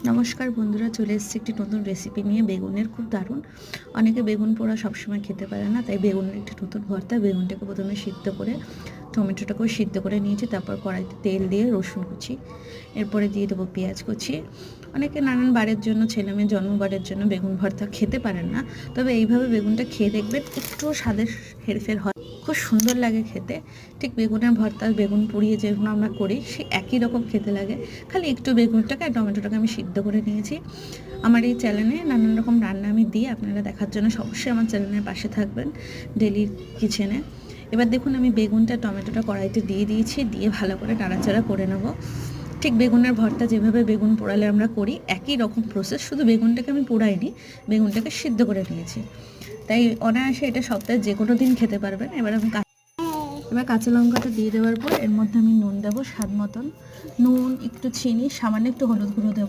নমস্কার বন্ধুরা, চলে এসেছি একটি নতুন রেসিপি নিয়ে। বেগুনের খুব দারুণ। অনেকে বেগুন পোড়া সবসময় খেতে পারে না, তাই বেগুনের একটি নতুন ভর্তা। বেগুনটাকে প্রথমে সিদ্ধ করে, টমেটোটাকেও সিদ্ধ করে নিয়েছি। তারপর কড়াইতে তেল দিয়ে রসুন কুচি, এরপরে দিয়ে দেবো পেঁয়াজ কুচি। অনেকে নানান বারের জন্য, ছেলেমেয়ের জন্মবারের জন্য বেগুন ভর্তা খেতে পারেন না, তবে এইভাবে বেগুনটা খেয়ে দেখবেন, একটু স্বাদের হেরফের হয়, খুব সুন্দর লাগে খেতে। ঠিক বেগুনের ভর্তা, বেগুন পুড়িয়ে যেগুলো আমরা করি সে একই রকম খেতে লাগে, খালি একটু বেগুনটাকে আর টমেটোটাকে আমি সিদ্ধ করে নিয়েছি। আমার এই চ্যানেলে নানান রকম রান্না আমি দিই, আপনারা দেখার জন্য অবশ্যই আমার চ্যানেলের পাশে থাকবেন, ডেলি কিচেনে। এবার দেখুন, আমি বেগুনটা টমেটোটা কড়াইতে দিয়ে দিয়েছি, দিয়ে ভালো করে নাড়াচাড়া করে নেব। ঠিক বেগুনের ভর্তা যেভাবে বেগুন পোড়ালে আমরা করি একই রকম প্রসেস, শুধু বেগুনটাকে আমি পোড়াইনি, বেগুনটাকে সিদ্ধ করে নিয়েছি। তাই অনায়াসে এটা সপ্তাহে যে কোনো দিন খেতে পারবেন। এবার কাঁচা লঙ্কাটা দিয়ে দেওয়ার পর এর মধ্যে আমি নুন দেবো স্বাদ মতন, নুন, একটু চিনি, সামান্য একটু হলুদ গুঁড়ো দেবো।